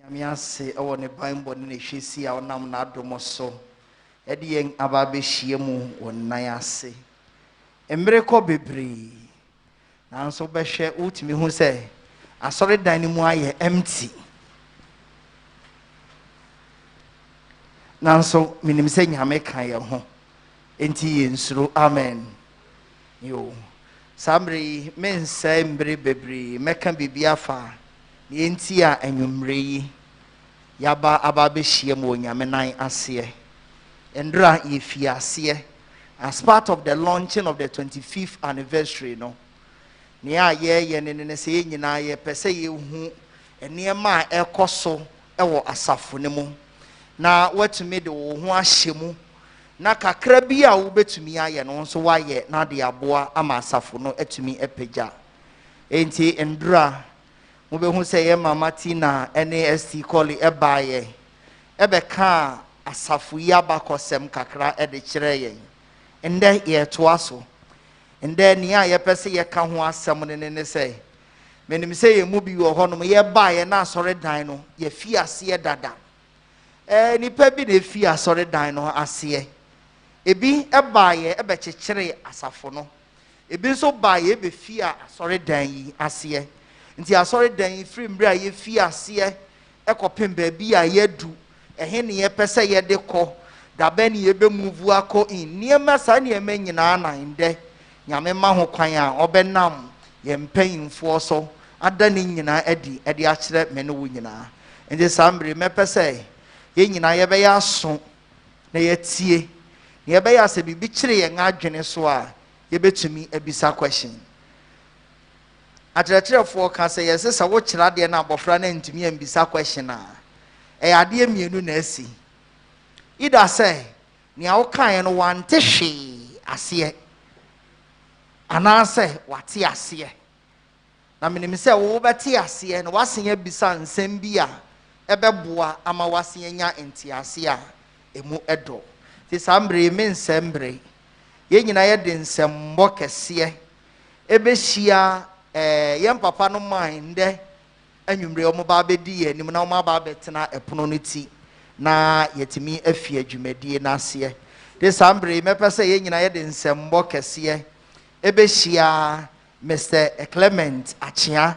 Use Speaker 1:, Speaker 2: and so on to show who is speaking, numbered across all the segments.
Speaker 1: Amiase ɛwɔ ne Bible ne hwesi a onam na adomo so ɛde yɛn aba behye mu wɔ nan ase emre kɔ bebree nanso bɛhwɛ utimi hu sɛ asɔre dan ne mu ayɛ empty nanso minim sɛ nyame kan yɛ ho enti yɛnsuro amen yo samre mensa emre bebree mɛka bibia afa yenti a anwumre yi yaba aba behye mu onyame nan ase endra yefi ase as part of the launching of the 25th anniversary no ne a ye ne se nyina ye pese ye hu enema a ekoso ewo asafo ne mu na watumi de wo ho ahye mu na kakra bi a wo betumi aye no nso waye na de aboa ama asafo no atumi epagya enti endra Mubehu say Mama Tina NAST Koli ebaye ebeka asafu yaba kosem kakra ede kyerɛ yɛn ende ye toaso ende nia ye pese ye ka ho asɛm ne sɛ menim sɛ ye mu bi wɔ hɔ no ye baye na asɔre dan no ye fi ase dada nipa bi na fi asɔre dan no ase ebi ebaye ebekyekyere asafo no ebi nso baye be fi asɔre dan yi ase nti asɔre dan free mbre a ye fi ase ekopem ba bi a yedu ehe ne ye pese ye de kɔ dabe ne ye be move akɔ in niema sa ne ema nyina na inde nyame ma ho kwan a obenam ye mpanyimfo so ada ne nyina edi akyerɛ me ne wo nyina nti sambre me pese ye nyina ye be ya so na ye tie ne ye be ya se bibi kyere ye ngadwene so a ye betumi abisa question Atrɛtrɛfoɔ ka sɛ yɛsɛ sɛ wo kyerɛ adeɛ na abɔfra na ntumi ambisa question a adeɛ mienu na asi ida sɛ nea wo kae no wante hwee aseɛ anaasɛ wate aseɛ na menim sɛ wo bɛte aseɛ na wasen abisa nsɛm bi a ɛbɛboa ama wasen anya nte aseɛ a emu ɛdɔ ti sambre me nsɛmbre yɛn nyina yɛde nsɛmbɔ kɛseɛ ɛbɛhyia yɛn papa no mind anwumre ɔmo ba bedi yɛ nim na ɔmo aba betena ɛpono no ti na yɛtimi afie adwumadie na ase de sambre mepɛ sɛ yɛn nyina yɛde nsɛmbɔ kɛseɛ ɛbɛhyia Mr. Clement Achia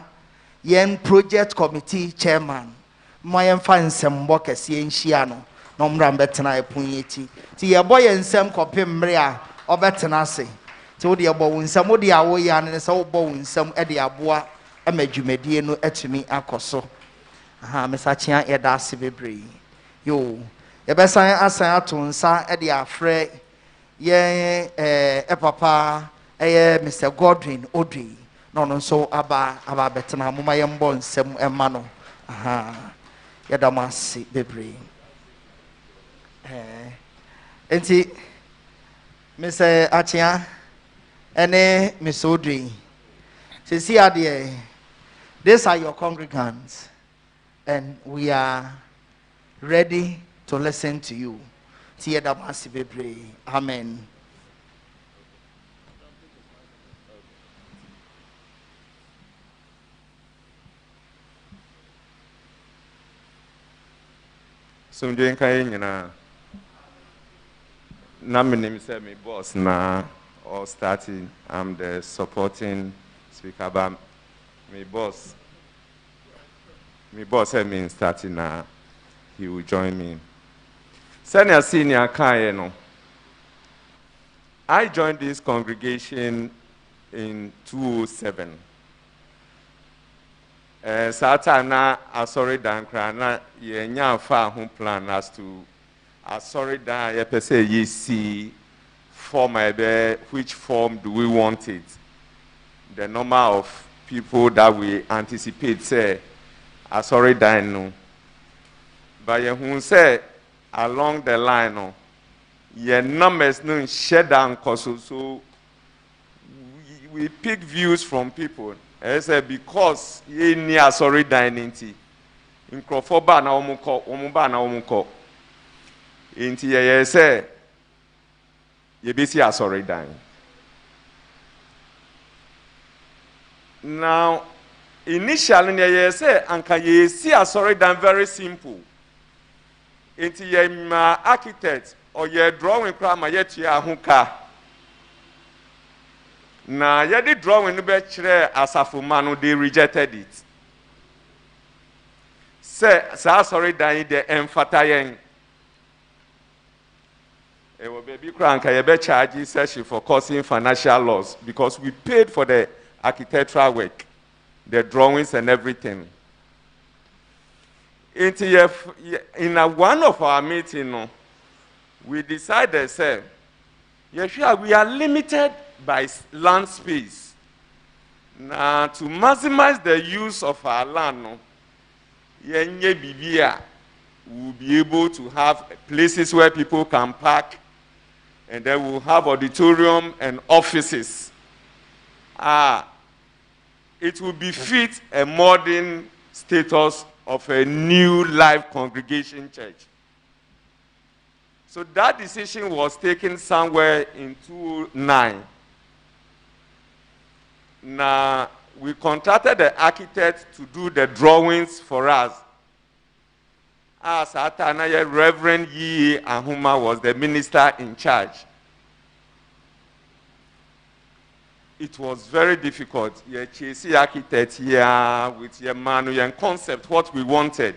Speaker 1: yɛn project committee chairman mo yɛn fa nsɛmbɔ kɛseɛ nhyia no na ɔmo betena ɛpono yi ti yɛbɔ yɛn nsɛm kɔpem mre a ɔbɛtena ase so the abo nsɛm wo de awo ya ne sɛ wo bɔ nsɛm e de aboa ama dwumadie no atumi akɔso mesachia yɛ da ase bebree yo yɛbɛsan asan ato nsa e de afrɛ yɛn papa Mr. Godwin Odwi no no so aba betena moma yɛn bɔ nsɛm ɛma no yɛda mo ase bebree enti Mr. Achia ene misodri see adie these are your congregants and we are ready to listen to you tie da masi bebre amen
Speaker 2: so doing kai nyina na menim say me boss na or starting, I'm the supporting speaker, but my boss said me starting now, he will join me. Senior Kayeno. I joined this congregation in 2007. Satana asori dankra na yenya fa ho plan as to asori dan ye pese ye see form which form do we want it? The number of people that we anticipate say sorry dying no. But you say along the line no, your numbers no share down so we pick views from people. I say because ye near sorry dining tea. In Crawford na omuko. Inti ye say you be see sorry dying. Now initially ye say anka ye see asɔredan very simple. Into ye architect or ye drawing crama yet ye ahunka. Na ye di drawing be chere asafumano they rejected it. Say sorry dan de emfatayen. E will baby cranka ye be charge session for causing financial loss because we paid for the architectural work, the drawings and everything. In one of our meetings, we decided, say, Yeshua, we are limited by land space. Now, to maximize the use of our land, we'll be able to have places where people can park, and then we'll have auditorium and offices. It will befit a modern status of a new life congregation church. So that decision was taken somewhere in 2009. Now, we contracted the architect to do the drawings for us. As Atanaya, Reverend Yi Ahuma was the minister in charge. It was very difficult. Yeah, Chase architect here with your manual and concept, what we wanted.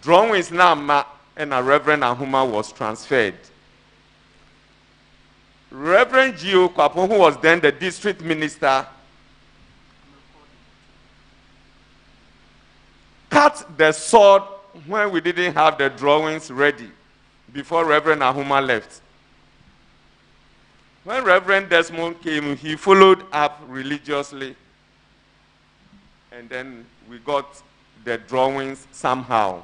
Speaker 2: Drawings now, and a Reverend Ahuma was transferred. Reverend Gio Kwapon, who was then the district minister, cut the sword when we didn't have the drawings ready before Reverend Ahuma left. When Reverend Desmond came, he followed up religiously, and then we got the drawings somehow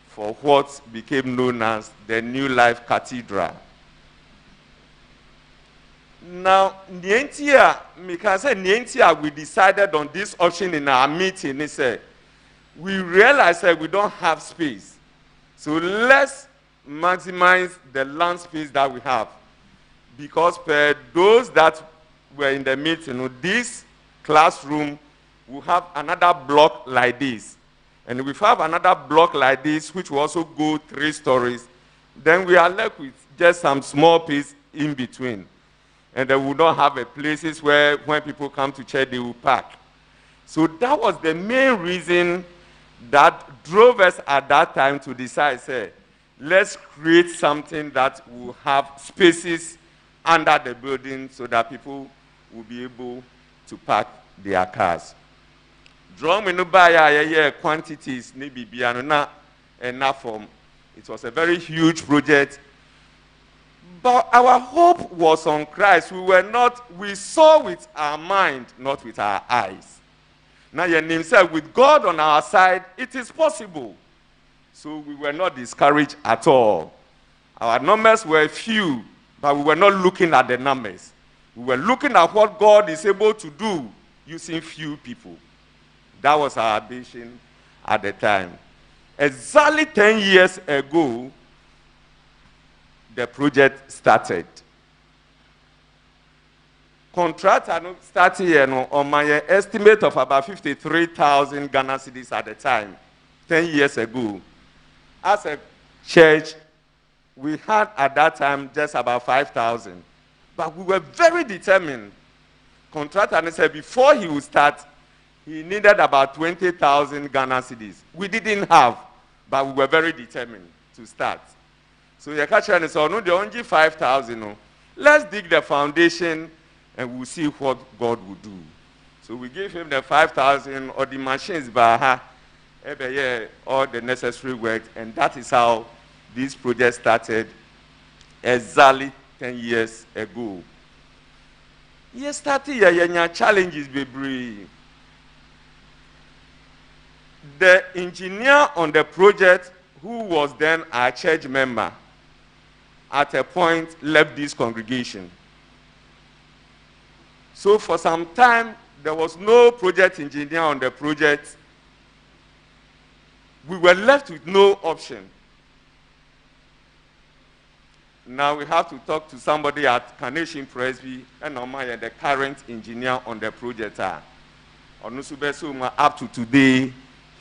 Speaker 2: for what became known as the New Life Cathedral. Now, we decided on this option in our meeting. We realized that we don't have space. So let's maximize the land space that we have. Because for those that were in the meeting, this classroom will have another block like this. And if we have another block like this, which will also go 3 stories, then we are left with just some small piece in between. And then we don't have a places where when people come to church, they will park. So that was the main reason that drove us at that time to decide, say, let's create something that will have spaces under the building so that people will be able to park their cars. Drawing no buy quantities enough from. It was a very huge project. But our hope was on Christ. We saw with our mind, not with our eyes. Now your name said, with God on our side, it is possible. So we were not discouraged at all. Our numbers were few, but we were not looking at the numbers. We were looking at what God is able to do using few people. That was our ambition at the time. Exactly 10 years ago, the project started. Contractor started here on my estimate of about 53,000 Ghana cedis at the time, 10 years ago. As a church, we had at that time just about 5,000. But we were very determined. Contractor said before he would start, he needed about 20,000 Ghana cedis. We didn't have, but we were very determined to start. So the catcher said, no, the only 5,000. Let's dig the foundation and we'll see what God will do. So we gave him the 5,000 or the machines by every year, all the necessary work, and that is how this project started exactly 10 years ago. Yes, started your challenges, baby. The engineer on the project, who was then our church member, at a point left this congregation. So for some time, there was no project engineer on the project. We were left with no option. Now we have to talk to somebody at Carnation Presby and the current engineer on the project. Onusubesuma, up to today,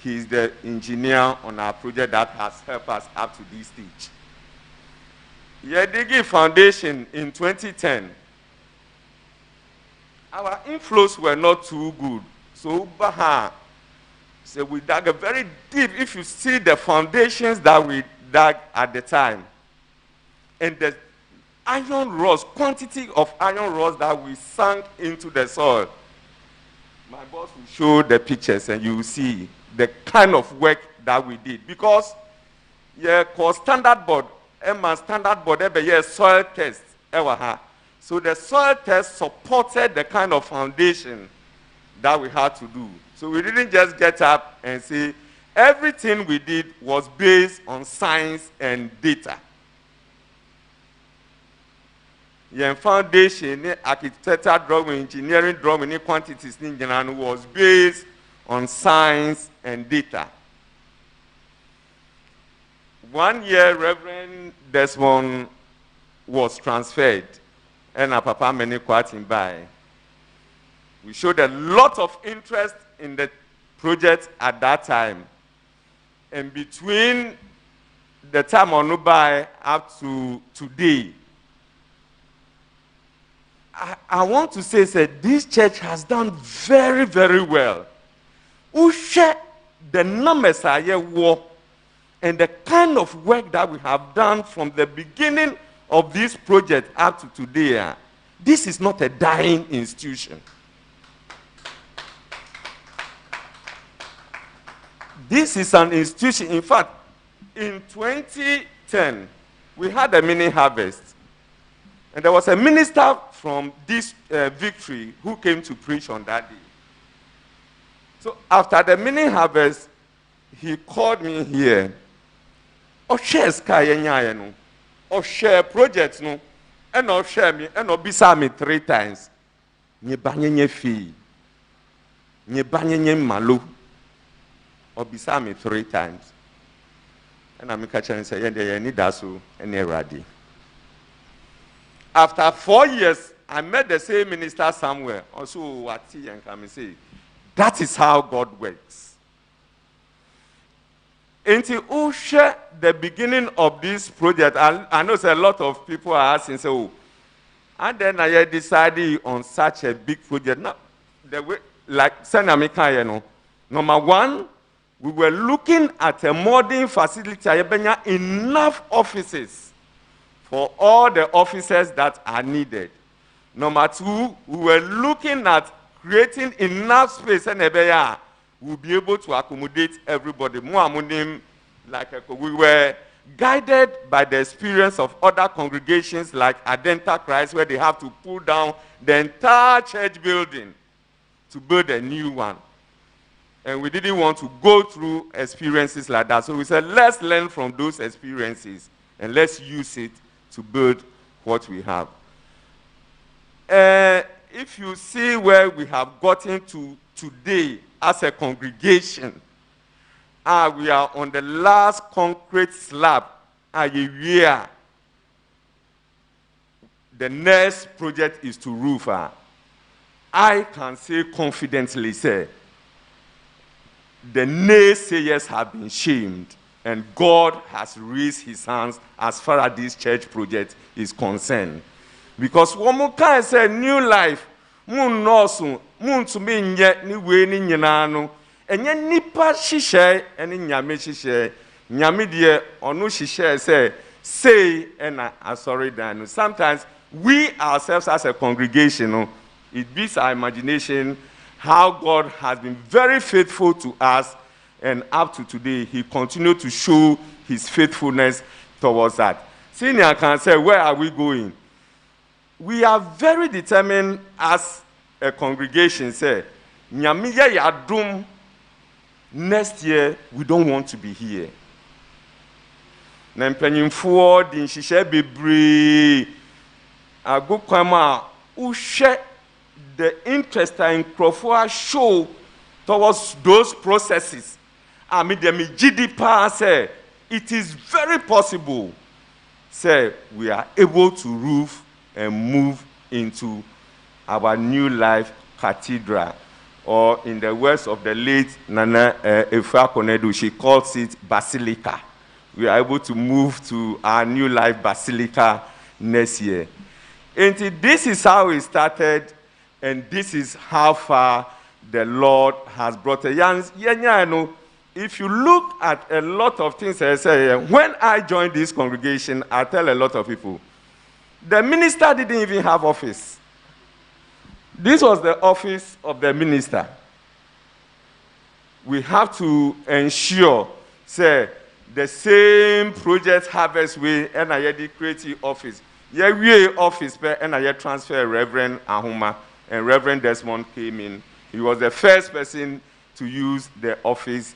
Speaker 2: he's the engineer on our project that has helped us up to this stage. Yedigi Foundation in 2010, our inflows were not too good. So Baha said we dug a very deep, if you see the foundations that we dug at the time, and the iron rods, quantity of iron rods that we sank into the soil. My boss will show the pictures and you will see the kind of work that we did. Because called standard board, standard board, soil test. So the soil test supported the kind of foundation that we had to do. So we didn't just get up and say, everything we did was based on science and data. The foundation, architecture drawing, engineering drawing, quantities was based on science and data. 1 year, Reverend Desmond was transferred, and our Papa many quoting by. We showed a lot of interest in the project at that time, and between the time on Nubai up to today, I want to say that this church has done very, very well. We share the numbers are here, and the kind of work that we have done from the beginning of this project up to today. This is not a dying institution. This is an institution. In fact, in 2010, we had a mini harvest. And there was a minister from this victory who came to preach on that day. So after the mini harvest, he called me here. Share sky no. Share projects no. And share me and bisa me 3 times. Nye banyenye fee. Nye banyenye malo. Bisa me 3 times. And I'm catching and say, yeah, need that so and ready. After 4 years, I met the same minister somewhere. Also, what he and come and say, that is how God works. Until Usha, the beginning of this project, I know a lot of people are asking, so, and then I decided on such a big project. Now, the way, like Senamika, you know, number one, we were looking at a modern facility, enough offices for all the officers that are needed. Number two, we were looking at creating enough space and we'll be able to accommodate everybody. We were guided by the experience of other congregations like Adenta Christ, where they have to pull down the entire church building to build a new one. And we didn't want to go through experiences like that. So we said, let's learn from those experiences and let's use it to build what we have. If you see where we have gotten to today as a congregation, we are on the last concrete slab a year. The next project is to roof. I can say confidently, say, the naysayers have been shamed, and God has raised his hands as far as this church project is concerned. Because one more can say new life, moon no moon to me yet ni way ni nyanano, and yet nipa shisha and in yame shisha, nyamidie or no shisha say and I sorry Dan. Sometimes we ourselves as a congregation, it beats our imagination how God has been very faithful to us, and up to today, he continued to show his faithfulness towards that. Senior can say, where are we going? We are very determined as a congregation, say, Nyamiya Yadum, next year, we don't want to be here. Nempenyimfuo din shishe bebre ago kwama ushe the interest in Crawford show towards those processes. I mean, the GDP say it is very possible. Say we are able to roof and move into our new life cathedral or in the words of the late Nana Efua Konedu, she calls it Basilica. We are able to move to our New Life Basilica next year. And this is how it started, and this is how far the Lord has brought us. If you look at a lot of things, I say, when I joined this congregation, I tell a lot of people, the minister didn't even have office. This was the office of the minister. We have to ensure, say, the same project harvest way, and I the creative office. Yeah, we office, and I transfer Reverend Ahuma, and Reverend Desmond came in. He was the first person to use the office.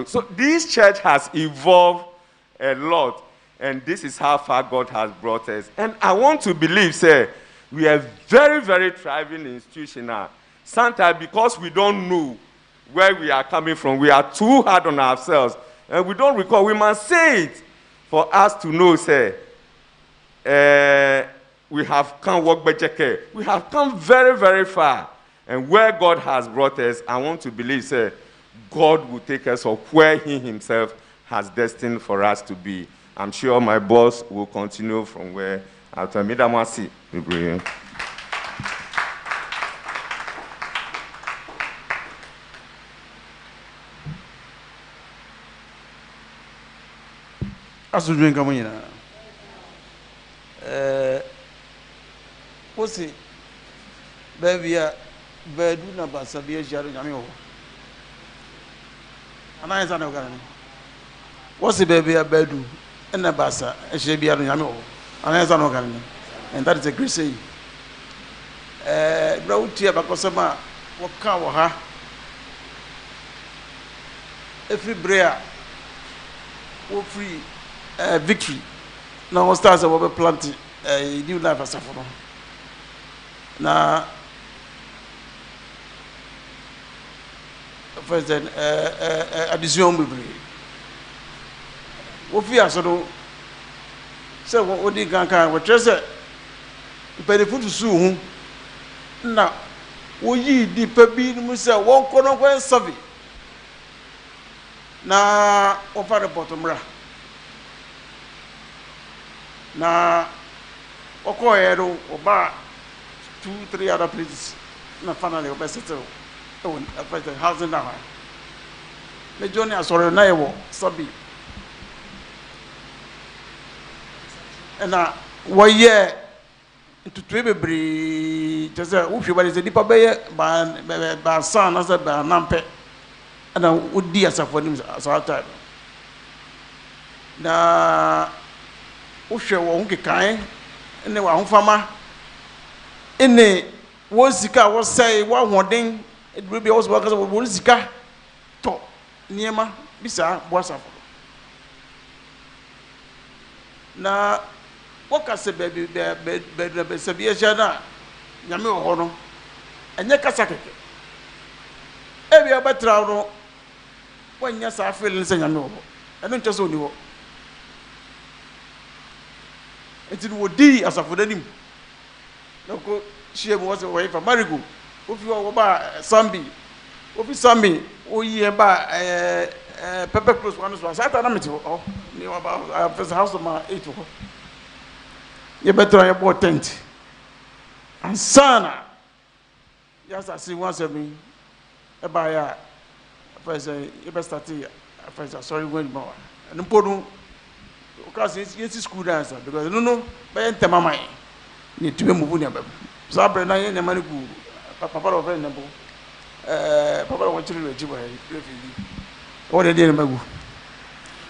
Speaker 2: So this church has evolved a lot, and this is how far God has brought us. And I want to believe, say, we are very, very thriving institution now. Sometimes because we don't know where we are coming from, we are too hard on ourselves, and we don't recall. We must say it for us to know, say, we have come work by. We have come very, very far. And where God has brought us, I want to believe, say, God will take us up where He Himself has destined for us to be. I'm sure my boss will continue from where after Midamasi.
Speaker 3: Asu doing coming in. What's it? Baby, bedu na basa biya jaru nyame wo. Ana yesa na ogana. What's it baby bedu na basa ehye biya nyame wo. Ana yesa na ogana. And that is a great saying. Bra uti abakosema woka wo ha. Every prayer wo free victory. Now stars are we planting New Life as a for now. First, addition bibli. What we are so say what they can what just benefit to sue now. We di pebi no say one kono kwen survey na offer report mra na okoyero oba 2-3 other places na finally oba settle on after the housing now me journey asore na ewo sabi na woye to bebre just uhwe ba dey dipa be ba san na say ba nampe na udi asafo nim so time na uhwe wo nkekan ne wa honfama ene wo sika wo sei wo hoden edurubia wo so wakasa wo sika to niema bisa boasafo na wakase be sabia jana nyame wo no enye kasa keke ebi abatra no wanya sa afel nse nyame wo eno nche so ni wo enti wo di asafo danim noko shiem wo se wo ifa marigo ofi wo ba sambi ofi sambi oyi ba pepper close one so ata na meti ho ni wa ba first house ma 8 ho ye better ye bo tent ansana yes I see once me e ba ya first ye be start first sorry when more and podu because yes school dance because no be ntema man ni tube mu bu ni abam so abre na ye ne mani ku papa ro friend nebo papa ro chiri reji ba refili o de ne magu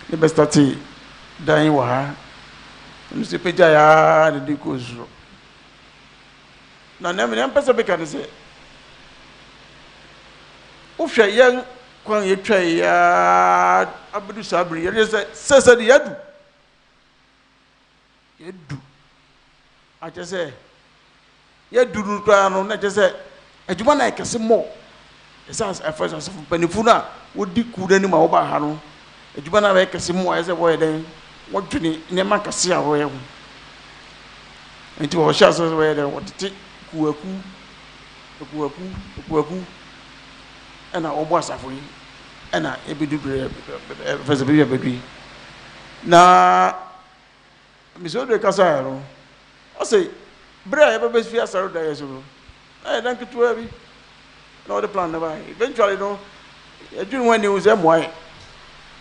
Speaker 3: ni be start dan wa ha no se peja ya de ko zuro na nem pesa be kan se o hwe yan kwan ye twa ya abudu sabri ye se de yadu ache se yadu nu kwa no na che se adwuma na ekese mo esas efforts of panifu na wodi kuda ni ma wo ba ha no adwuma na ekese mo ese boy den wodwini ne makase a wo ye ho enti wo sha so wo ye den wotete kuaku ɛna ɔbɔ asafo yi ɛna ebidu bere fɛsɛ bi abɛdui na Mr. Odre kasa yɛ no ɔsɛ bere a yɛbɛbɛ fi asaro da yɛ so no ɛyɛ dan ketewa bi na ɔde plan na ba eventually no adwene ho ani ho sɛ mmoa yɛ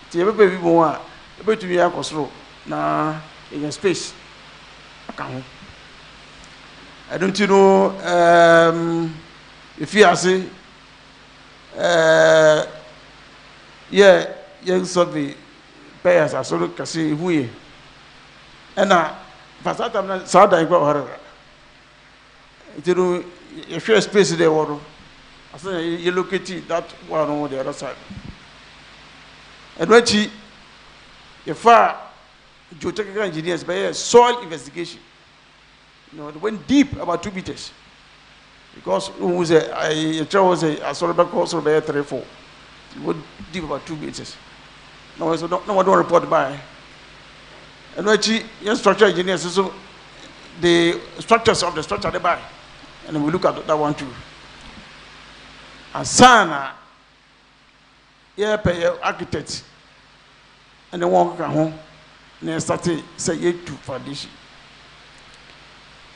Speaker 3: nti yɛbɛbɛ bi bɔ a ɛbɛtumi akɔ soro na ɛnya space aka ho ɛno nti no ɛfi ase yɛn survey payers asɔre kɛse ehu yɛ ɛna fasata na saa dan kɔ ɔhɔrɔ nti no yɛhwɛ space dɛ wɔ no asɛ yɛ locate that one on the other side ɛno akyi yɛfa geotechnical engineers bɛyɛ soil investigation they went deep about 2 meters because who say I try say I saw back also by 3-4 went deep about 2 meters no so no one don't report by and actually yes structural engineers so the structures of the structure they buy and then we look at that one too and sana yeah pay architect and then one can home and started say you to foundation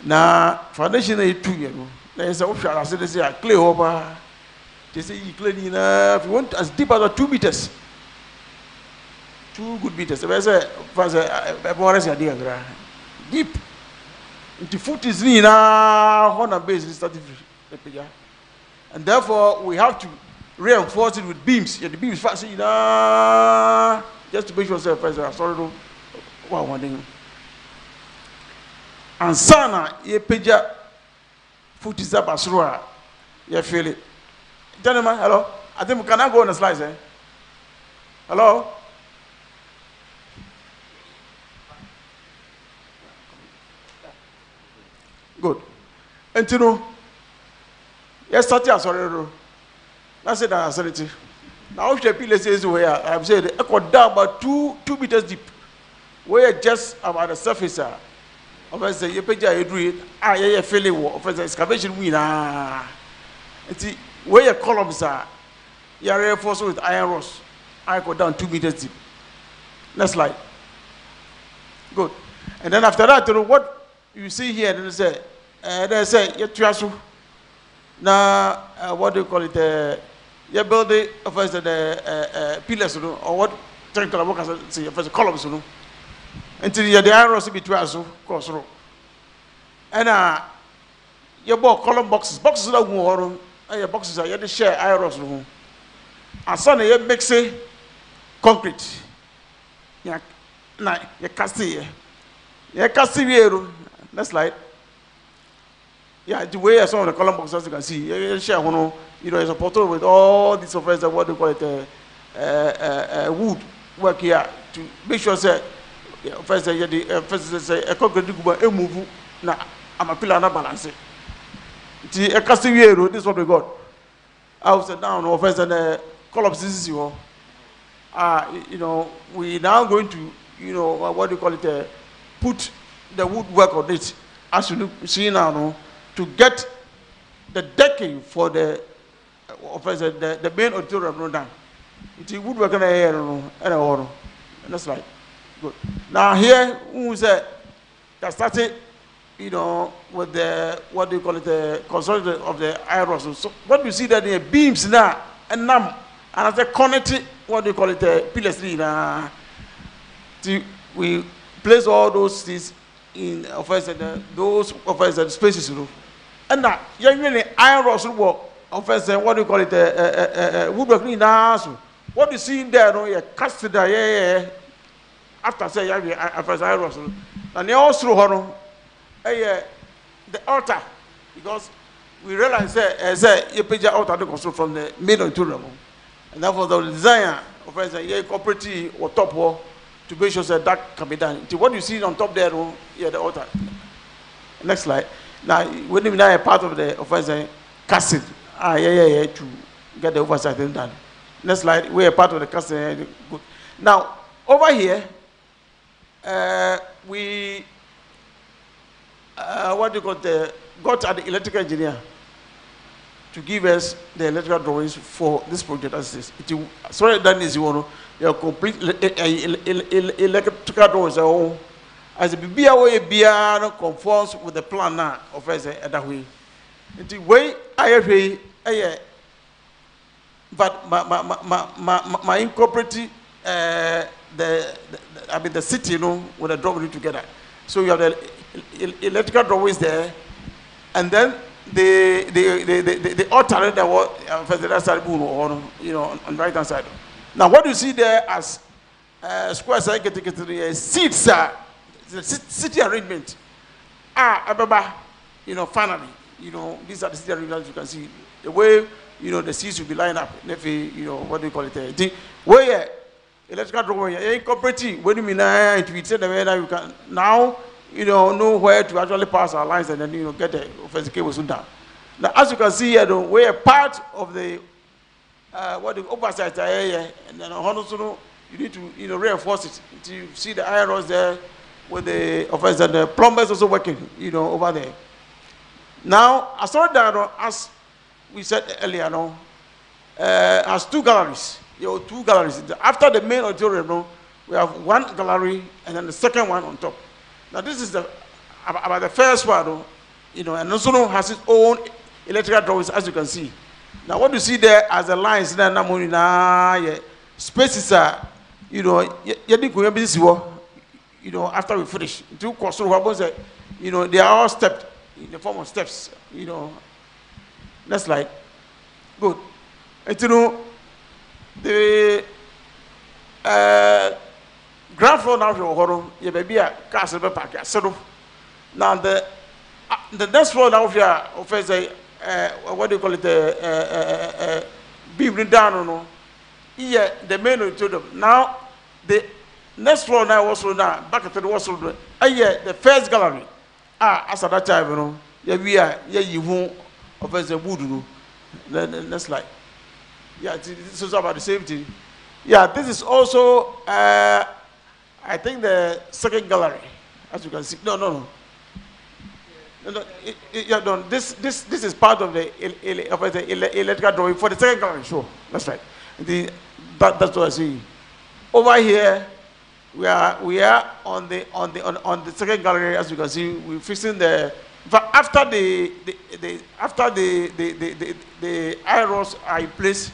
Speaker 3: na foundation na 2 years na yɛ sɛ wohwɛ ase de sɛ clay hɔ paa te sɛ yi clay nyinaa if you want as deep as 2 meters 2 good meters ɛbɛyɛ sɛ fa sɛ ɛbɛwɔre sɛ adeɛ kakra deep nti footies ne nyinaa hɔ na base ne start ɛpagya and therefore we have to reinforce it with beams yɛde beams fa sɛ nyinaa just to make sure sɛ fɛ sɛ asɔre no wɔ ahoɔden ansana yɛpagya footies up asoro a yɛfeel it gentlemen hello I think can I go on the slides hello good nti no yɛstate asɔre no na sɛ da asɔreti na wohwɛ pillars ezi wɔ yɛ a I'm saying ɛkɔ down about 2 meters deep where just about the surface Officer, you pay your dream. You feel it. Officer, excavation winner. It's where your columns are. You are reinforced with iron rods. I go down 2 meters deep. Next slide. Good. And then after that, what you see here, they say you trash. Now, what do you call it? You build it. Officer, the pillars, or what technical workers say, officer, columns, until you the iron rods be trash, cross road. And you bought column boxes that were your boxes are you share iron rods. And suddenly you mix it concrete. Yeah, na you cast it. You cast it. Next slide. Yeah, the way some of the column boxes you can see, you share one. It's a portal with all these surfaces. What do you call it? Wood work here to make sure that. First, first say a concrete guba move na I'm a pillar na balance. The Castiviero, this is what we got. I was down or first and collapse this you know, we now going to, you know, what do you call it, put the woodwork on it as you see now to get the decking for the the main auditorium no down. It's woodwork in the air and a that's right. Good. Now here, who said that started, you know, with the what do you call it, the construction of the iron rods. So what you see that the beams now and now, and as a connected, what do you call it, the pillars now. We place all those things in those spaces, you know. And now you really iron rods work. What do you call it, woodwork now. What you see in there, no, you cast it there, yeah. After say first I was and they also the altar because we realize that you pay the altar to construct from the middle to level and therefore the designer of a cooperative or top wall to make sure that can be done. What you see on top there, the altar. Next slide. Now when we are a part of the offense casting, to get the oversight done. Next slide. We are part of the casting. Good. Now over here. We what do you call got at the electrical engineer to give us the electrical drawings for this project as this. Sorry, that is your complete electrical drawings. As a BBA conforms with the plan now of as a way. The way I but my incorporating the city, with the drawing together. So you have the electrical drawings there, and then the alternate that was on the right hand side. Now what you see there as square side seats are the city arrangement. Finally, these are the city arrangements you can see. The way the seats will be lined up. What do you call it? The way electrical drawing incorporating when you mean you can now know where to actually pass our lines and then get the offensive cables down. Now as you can see here, we're a part of the what the oversight area, and then also you need to reinforce it. You see the iron rods there with the offense and the plumbers also working over there. Now I saw that as we said earlier, has two galleries. Two galleries. After the main auditorium, we have one gallery and then the second one on top. Now this is about the first one, and also has its own electrical drawings, as you can see. Now what you see there as the lines, spaces are, after we finish. They are all stepped in the form of steps. Next slide. Good. And the ground floor now you maybe a castle park. Now the next floor now offers what do you call it, beam down here the main auditorium. Now the next floor now also now back to the also the first gallery. As at that time, we are you offers a wood. Next slide. Yeah, this is about the same thing. Yeah, this is also I think the second gallery, as you can see. No. This is part of the electrical drawing for the second gallery. Sure, that's right. That's what I see. Over here, we are on the second gallery, as you can see. We're fixing the. But after the iron rods are in place,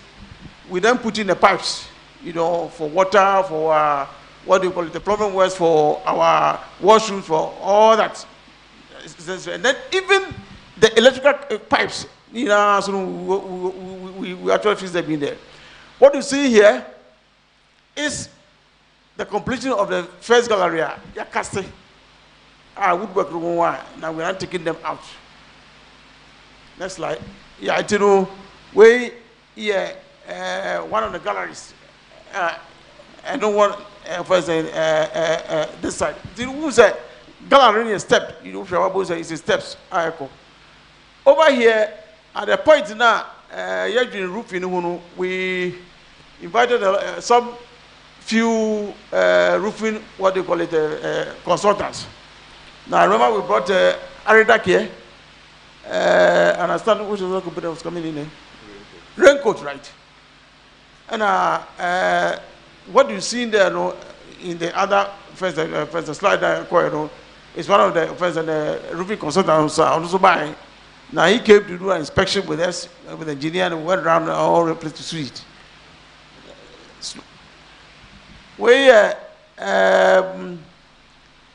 Speaker 3: we then put in the pipes, for water, for what do you call it, the plumbing works, for our washrooms, for all that. And then even the electrical pipes, so we actually fix them in there. What you see here is the completion of the first gallery. Woodwork room one. Now we are taking them out. Next slide. Yeah, we one of the galleries. I don't want first this side. Who's a gallery is step? It's a steps. Over here at the point now, roofing. We invited some few roofing, what do you call it, consultants. Now, I remember we brought Aridak here. And I started, which was computer was coming in there? Raincoat, right? And what you see in there, in the other first slide that is one of the first roofing consultants also buying. Now he came to do an inspection with us, with the engineer, and we went around all the place to see it. We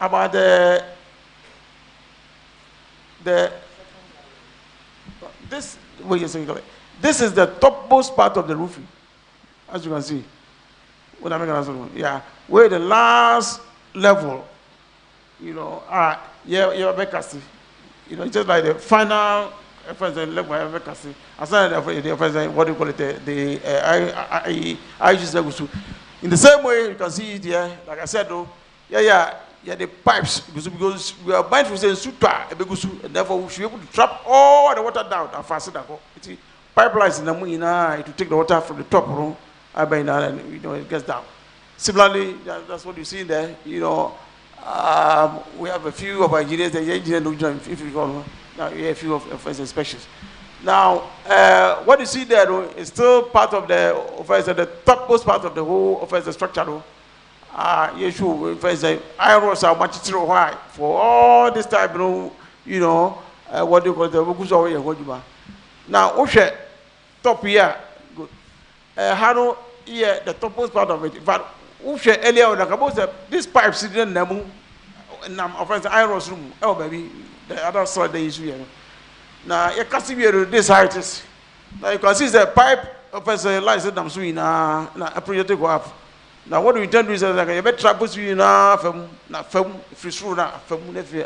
Speaker 3: about this way you're saying, this is the topmost part of the roofing, as you can see. Yeah, where the last level, you're just like the final level aside what do you call it, in the same way you can see it here, like I said though, the pipes, because we are mindful saying sutra, and therefore we should be able to trap all the water down and fasten that. Pipelines in the moon to take the water from the top room, and it gets down. Similarly, that's what you see there. We have a few of our engineers, if you call them. Now we have a few of inspections. Now, what you see there though, is still part of the offense, the topmost part of the whole offense structure. Though. Yeshu, offense, iron rods are much too high for all this type, you know, what do you call the Wuku's away and what you are. Now, Oshe, top here, good. Hano, yeah, the topmost part of it. But Oshe earlier, like this pipe sitting Namu, offense, iron rods room, oh, baby, the other side, the issue. Now, you can see this height is. Now, you can see the pipe of a license. I'm suing a project to go up. Now, what we intend to do is like a better trap was you now from if it's true now, from if you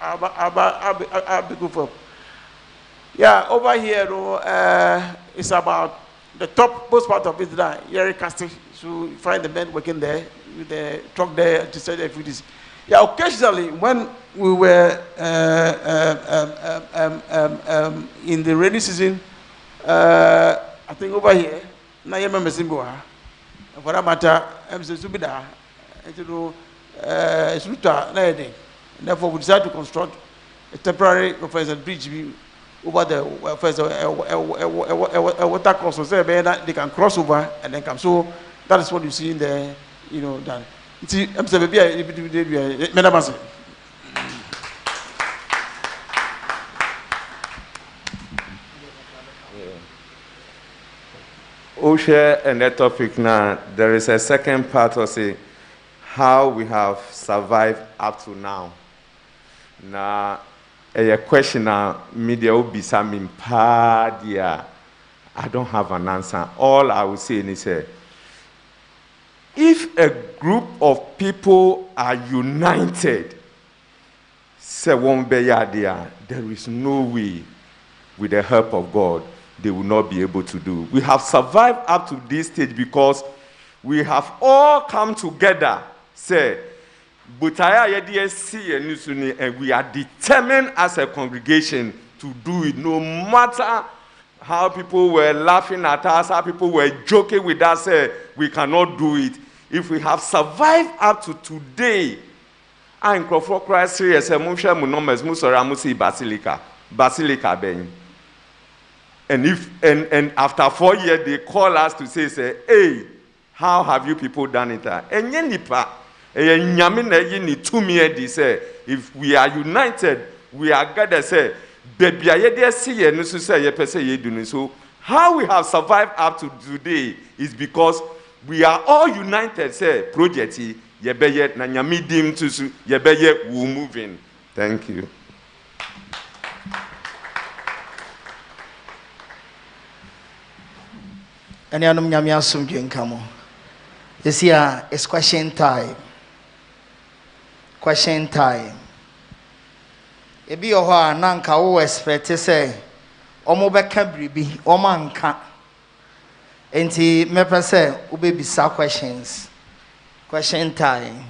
Speaker 3: are. Yeah, over here, it's about the top most part of it that you're casting. So, you find the men working there with the truck there to say that it is. Yeah, occasionally when we were in the rainy season, I think over here, na yema mesimbo ha. For that matter, MC Subida, Sluta, na yede. Therefore, we decided to construct a temporary bridge over the water course, so they can cross over and then come. So that is what you see in the, you know, done. I'm saying, Madam.
Speaker 2: Oshe and that topic now, there is a second part of say how we have survived up to now. Now, a question now, media will be some I don't have an answer. All I will say is if a group of people are united, there is no way, with the help of God, they will not be able to do. We have survived up to this stage because we have all come together, and we are determined as a congregation to do it, no matter how people were laughing at us, how people were joking with us, we cannot do it. If we have survived up to today, and Crawford Christ serious, Basilica Ben. And after 4 years, they call us to say, hey, how have you people done it? And if we are united, we are gathered, say, so how we have survived up to today is because we are all united, say, project, we're moving. Thank you.
Speaker 1: This year is question time. Question time. Ebi oho nanka wo expect say omo beka bribi omo anka. Enti me pese ubebisa questions. Question time.